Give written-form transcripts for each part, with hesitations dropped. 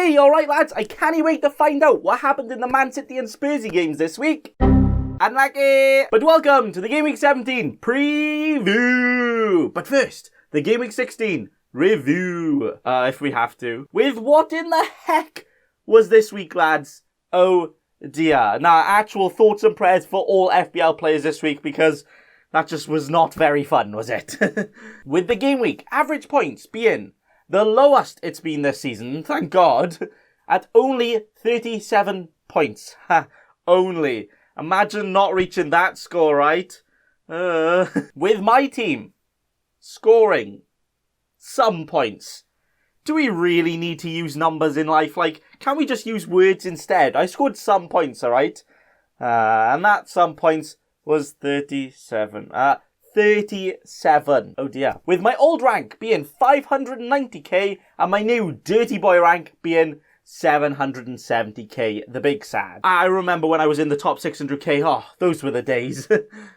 Hey, alright lads, I can't wait to find out what happened in the Man City and Spursy games this week. Unlucky! But welcome to the Gameweek 17 preview! But first, the Gameweek 16 review, if we have to. With what in the heck was this week, lads? Oh dear. Now, actual thoughts and prayers for all FPL players this week, because that just was not very fun, was it? With the game week, average points being the lowest it's been this season, thank God, at only 37 points. Ha, only. Imagine not reaching that score, right? With my team scoring some points. Do we really need to use numbers in life? Like, can we just use words instead? I scored some points, alright? And that some points was 37. 37. Oh dear. With my old rank being 590k and my new dirty boy rank being 770k, the big sad. I remember when I was in the top 600k, oh, those were the days.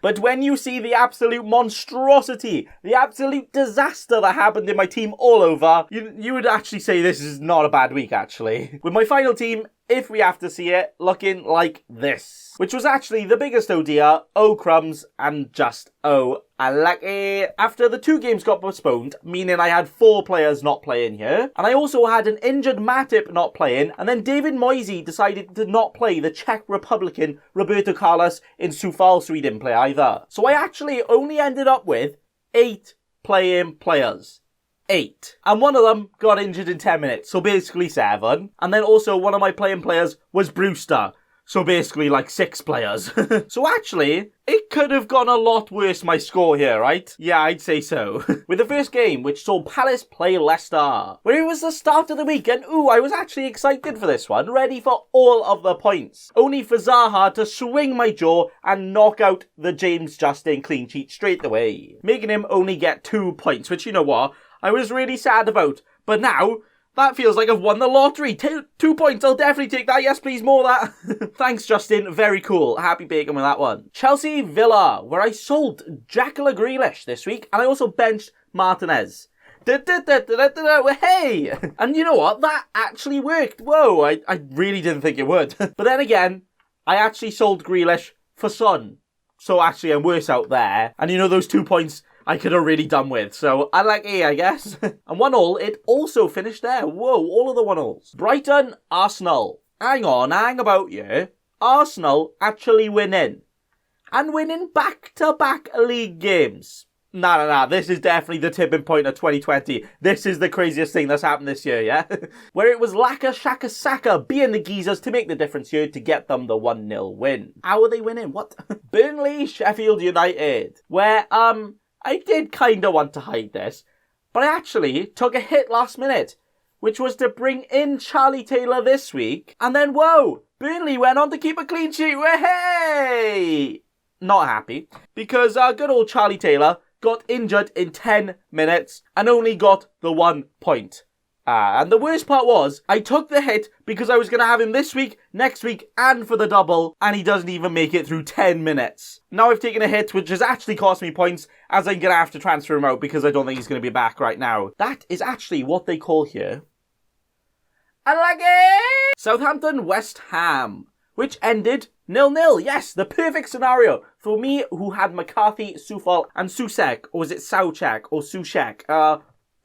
But when you see the absolute monstrosity, the absolute disaster that happened in my team all over, you would actually say this is not a bad week, actually. With my final team, if we have to see it, looking like this. Which was actually the biggest oh dear, oh crumbs, and just oh unlucky. After the 2 games got postponed, meaning I had 4 players not playing here, and I also had an injured Matip not playing, and then David Moyes decided to not play the Czech Republican Roberto Carlos in Sufal, so he didn't play either. So I actually only ended up with 8 playing players. 8. And one of them got injured in 10 minutes, so basically 7. And then also one of my playing players was Brewster, so basically like 6 players. So actually, it could have gone a lot worse, my score here, right? Yeah, I'd say so. With the first game, which saw Palace play Leicester, where it was the start of the week, and ooh, I was actually excited for this one, ready for all of the points. Only for Zaha to swing my jaw and knock out the James Justin clean sheet straight away, making him only get 2 points, which, you know what, I was really sad about. But now, that feels like I've won the lottery. 2 points, I'll definitely take that. Yes, please, more of that. Thanks, Justin. Very cool. Happy bacon with that one. Chelsea Villa, where I sold Jackala Grealish this week, and I also benched Martinez. Hey! And you know what? That actually worked. Whoa, I really didn't think it would. But then again, I actually sold Grealish for Son. So actually, I'm worse out there. And you know, those 2 points I could have really done with, so unlucky, I guess. And 1-1, it also finished there. Whoa, all of the 1-1s. Brighton, Arsenal. Hang about you. Arsenal actually winning. And winning back-to-back league games. Nah, this is definitely the tipping point of 2020. This is the craziest thing that's happened this year, yeah? Where it was Laka Shaka Saka being the geezers to make the difference here to get them the 1-0 win. How are they winning? What? Burnley, Sheffield United. Where, I did kind of want to hide this, but I actually took a hit last minute, which was to bring in Charlie Taylor this week, and then, whoa, Burnley went on to keep a clean sheet. Hey! Not happy, because good old Charlie Taylor got injured in 10 minutes and only got the 1 point. And the worst part was, I took the hit because I was going to have him this week, next week, and for the double, and he doesn't even make it through 10 minutes. Now I've taken a hit, which has actually cost me points, as I'm going to have to transfer him out because I don't think he's going to be back right now. That is actually what they call here unlucky! Southampton West Ham, which ended 0-0. Yes, the perfect scenario for me, who had McCarthy, Sufal, and Susek, or was it Soucek, or Sushek?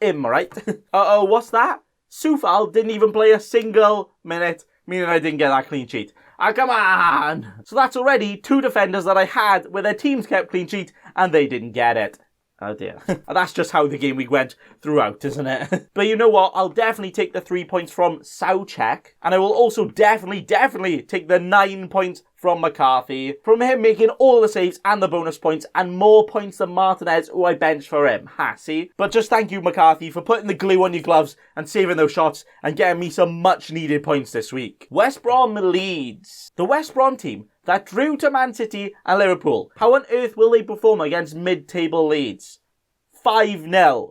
Right? Uh-oh, what's that? Sufal didn't even play a single minute, meaning I didn't get that clean sheet. Come on! So that's already 2 defenders that I had where their teams kept clean sheet and they didn't get it. Oh dear. That's just how the game week went throughout, isn't it? But you know what? I'll definitely take the 3 points from Soucek. And I will also definitely take the 9 points from McCarthy. From him making all the saves and the bonus points and more points than Martinez, who I benched for him. Ha, see? But just thank you, McCarthy, for putting the glue on your gloves and saving those shots and getting me some much needed points this week. West Brom Leeds. The West Brom team that drew to Man City and Liverpool. How on earth will they perform against mid-table Leeds? 5-0.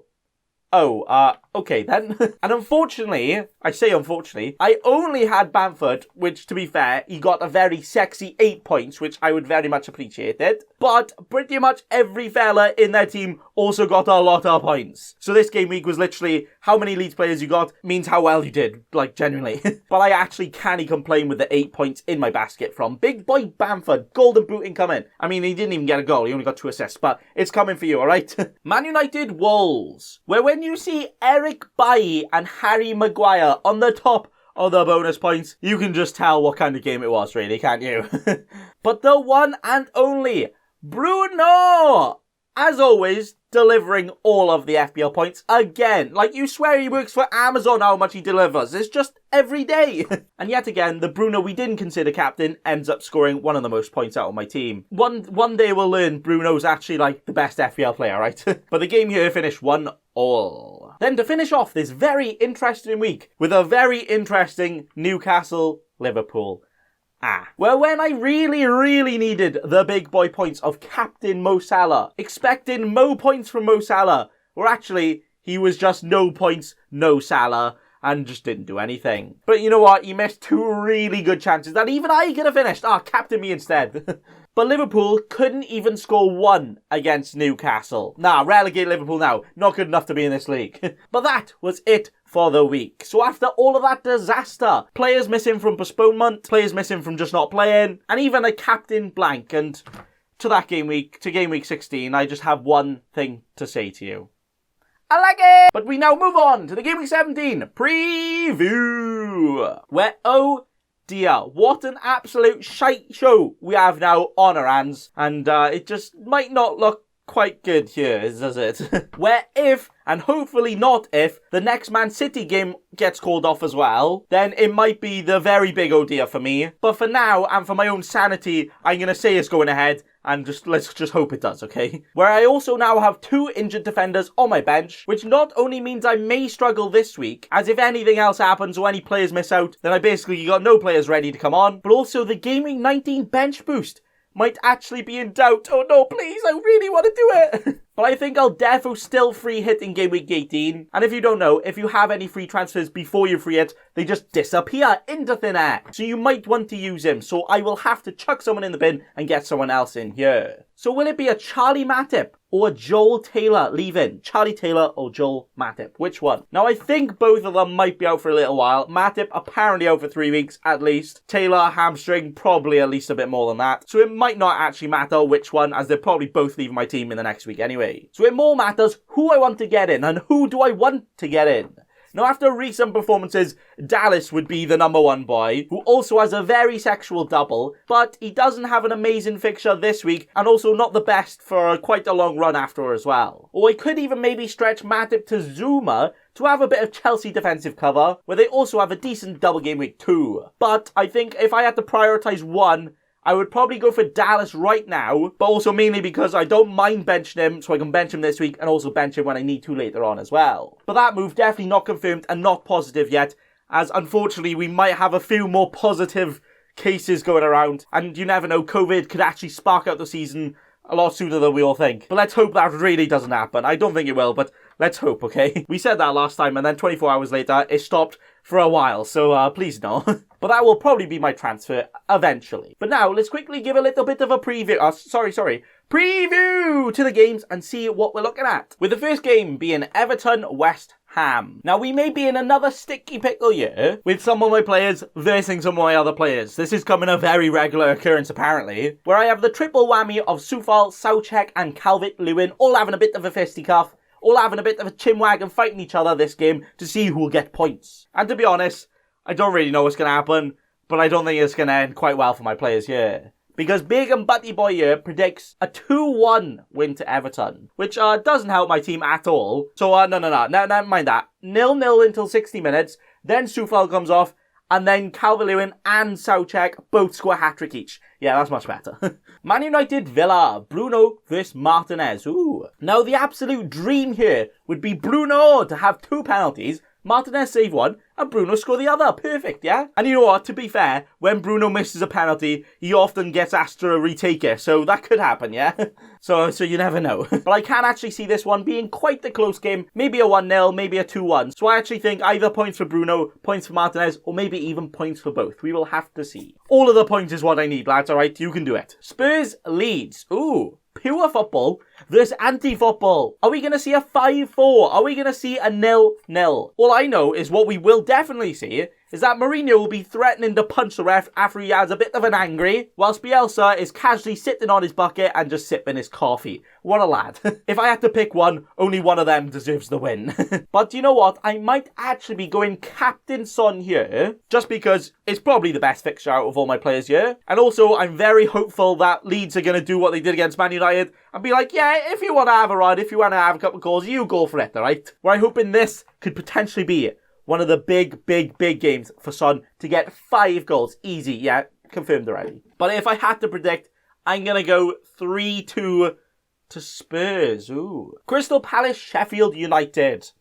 Oh, Okay then. And unfortunately, I say unfortunately, I only had Bamford, which to be fair, he got a very sexy 8 points, which I would very much appreciate it. But pretty much every fella in their team also got a lot of points. So this game week was literally how many Leeds players you got means how well you did, like genuinely. But I actually can't complain with the 8 points in my basket from big boy Bamford. Golden boot incoming. I mean, he didn't even get a goal, he only got 2 assists, but it's coming for you, alright? Man United Wolves, where when you see Eric Bailly and Harry Maguire on the top of the bonus points, you can just tell what kind of game it was, really, can't you? But the one and only Bruno, as always, delivering all of the FPL points again. Like, you swear he works for Amazon how much he delivers. It's just every day. And yet again, the Bruno we didn't consider captain ends up scoring one of the most points out of my team. One day we'll learn Bruno's actually like the best FPL player, right? But the game here finished 1-1. Then to finish off this very interesting week with a very interesting Newcastle Liverpool. Well, when I really needed the big boy points of Captain Mo Salah, expecting Mo points from Mo Salah, or actually, he was just no points, no Salah, and just didn't do anything. But you know what? He missed 2 really good chances that even I could have finished. Captain me instead. But Liverpool couldn't even score 1 against Newcastle. Relegate Liverpool now. Not good enough to be in this league. But that was it for the week. So after all of that disaster, players missing from postponement, players missing from just not playing, and even a captain blank, and to that game week, to game week 16, I just have one thing to say to you. I like it! But we now move on to the Game Week 17 preview, where, oh dear, what an absolute shite show we have now on our hands, and it just might not look quite good here, does it? Where if, and hopefully not if, the next Man City game gets called off as well, then it might be the very big oh dear for me. But for now, and for my own sanity, I'm going to say it's going ahead, and let's just hope it does, okay? Where I also now have 2 injured defenders on my bench, which not only means I may struggle this week, as if anything else happens or any players miss out, then I basically got no players ready to come on, but also the Game Week 19 bench boost might actually be in doubt. Oh no, please, I really want to do it. But I think I'll defo still free hit in Game Week 18. And if you don't know, if you have any free transfers before you free hit, they just disappear into thin air. So you might want to use him. So I will have to chuck someone in the bin and get someone else in here. So will it be a Charlie Matip or a Joel Taylor leaving? Charlie Taylor or Joel Matip? Which one? Now I think both of them might be out for a little while. Matip apparently out for 3 weeks at least. Taylor hamstring probably at least a bit more than that. So it might not actually matter which one, as they're probably both leaving my team in the next week anyway. So it more matters who I want to get in and who do I want to get in. Now, after recent performances, Dallas would be the number 1 boy, who also has a very sexual double, but he doesn't have an amazing fixture this week, and also not the best for quite a long run after as well. Or I could even maybe stretch Matip to Zuma to have a bit of Chelsea defensive cover, where they also have a decent double game week too. But I think if I had to prioritise one, I would probably go for Dallas right now, but also mainly because I don't mind benching him, so I can bench him this week and also bench him when I need to later on as well. But that move definitely not confirmed and not positive yet, as unfortunately we might have a few more positive cases going around, and you never know, COVID could actually spark out the season a lot sooner than we all think. But let's hope that really doesn't happen. I don't think it will, but let's hope, okay? We said that last time, and then 24 hours later, it stopped for a while, so please no. But that will probably be my transfer eventually. But now, let's quickly give a little bit of a preview, preview to the games and see what we're looking at. With the first game being Everton West Ham. Now, we may be in another sticky pickle here with some of my players versing some of my other players. This is coming a very regular occurrence, apparently, where I have the triple whammy of Soufal, Soucek and Calvert-Lewin all having a bit of a fisticuff, all having a bit of a chinwag and fighting each other this game to see who will get points. And to be honest, I don't really know what's going to happen, but I don't think it's going to end quite well for my players here. Because Big and Butty Boy here predicts a 2-1 win to Everton, which doesn't help my team at all. So no, never mind that. 0-0 until 60 minutes, then Soufal comes off, and then Calvert-Lewin and Soucek both score a hat-trick each. Yeah, that's much better. Man United Villa, Bruno versus Martinez. Ooh. Now, the absolute dream here would be Bruno to have 2 penalties, Martinez save one, and Bruno score the other. Perfect, yeah? And you know what? To be fair, when Bruno misses a penalty, he often gets asked to retake it. So that could happen, yeah? So you never know. But I can actually see this one being quite the close game. Maybe a 1-0, maybe a 2-1. So I actually think either points for Bruno, points for Martinez, or maybe even points for both. We will have to see. All of the points is what I need, lads, alright? You can do it. Spurs Leeds. Ooh. Pure football versus anti-football. Are we going to see a 5-4? Are we going to see a 0-0? All I know is what we will definitely see is that Mourinho will be threatening to punch the ref after he has a bit of an angry, whilst Bielsa is casually sitting on his bucket and just sipping his coffee. What a lad. If I had to pick one, only one of them deserves the win. But you know what? I might actually be going Captain Son here, just because it's probably the best fixture out of all my players here. And also, I'm very hopeful that Leeds are going to do what they did against Man United and be like, yeah, if you want to have a run, if you want to have a couple of goals, you go for it, alright? We're hoping this could potentially be one of the big games for Son to get 5 goals. Easy, yeah, confirmed already. But if I had to predict, I'm going to go 3-2 to Spurs. Ooh. Crystal Palace, Sheffield United.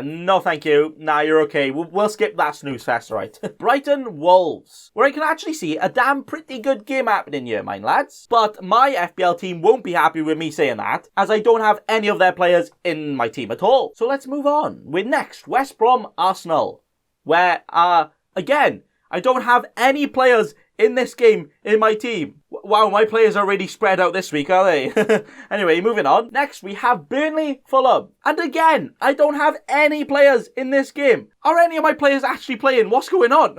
No thank you. Nah, you're okay. We'll skip that snooze fest, right? Brighton Wolves, where I can actually see a damn pretty good game happening here, mine lads. But my FPL team won't be happy with me saying that, as I don't have any of their players in my team at all. So let's move on. We're next, West Brom Arsenal, where, again, I don't have any players in this game in my team. Wow, my players are really spread out this week, are they? Anyway, moving on. Next, we have Burnley Fulham. And again, I don't have any players in this game. Are any of my players actually playing? What's going on?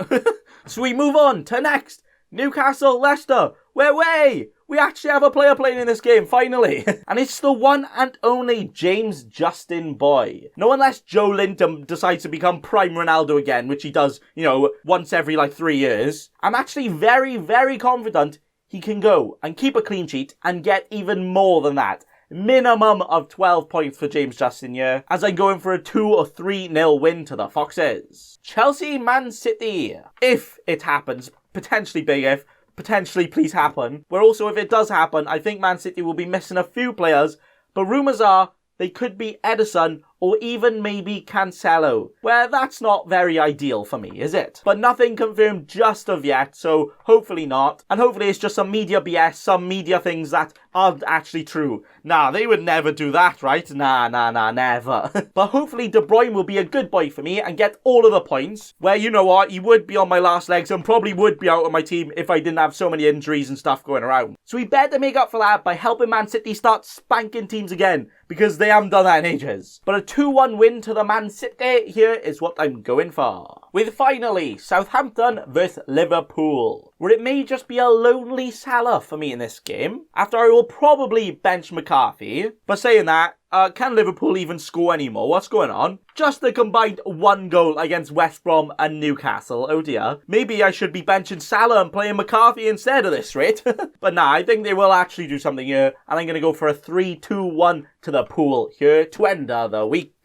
So we move on to next, Newcastle Leicester. We actually have a player playing in this game, finally. And it's the one and only James Justin Boy. No, unless Joe Linton decides to become Prime Ronaldo again, which he does, you know, once every 3 years. I'm actually very confident he can go and keep a clean sheet and get even more than that. Minimum of 12 points for James Justin here, as I'm going for a 2 or 3-0 win to the Foxes. Chelsea Man City. If it happens, potentially big if, potentially please happen. Where also, if it does happen, I think Man City will be missing a few players, but rumours are they could be Ederson or even maybe Cancelo, where that's not very ideal for me, is it? But nothing confirmed just of yet, so hopefully not. And hopefully it's just some media BS, some media things that aren't actually true. Nah, they would never do that, right? Nah, never. But hopefully De Bruyne will be a good boy for me and get all of the points, where, you know what, he would be on my last legs and probably would be out of my team if I didn't have so many injuries and stuff going around. So we better make up for that by helping Man City start spanking teams again, because they haven't done that in ages. But a 2-1 win to the Man City here is what I'm going for. With finally, Southampton versus Liverpool, where it may just be a lonely Salah for me in this game, after I will probably bench McCarthy. But saying that, can Liverpool even score anymore? What's going on? Just a combined 1 goal against West Brom and Newcastle. Oh dear. Maybe I should be benching Salah and playing McCarthy instead of this rate. But nah, I think they will actually do something here. And I'm going to go for a 3-2-1 to the pool here to end the week.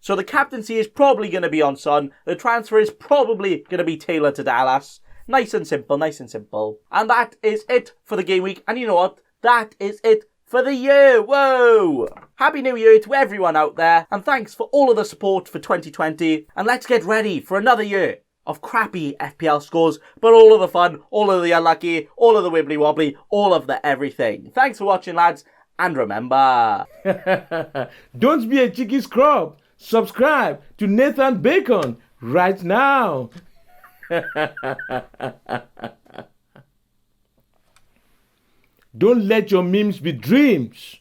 So the captaincy is probably going to be on Son. The transfer is probably going to be Taylor to Dallas. Nice and simple, nice and simple. And that is it for the game week. And you know what? That is it for the year. Whoa! Happy New Year to everyone out there, and thanks for all of the support for 2020, and let's get ready for another year of crappy FPL scores, but all of the fun, all of the unlucky, all of the wibbly wobbly, all of the everything. Thanks for watching, lads, and remember... Don't be a cheeky scrub. Subscribe to Nathan Bacon right now. Don't let your memes be dreams.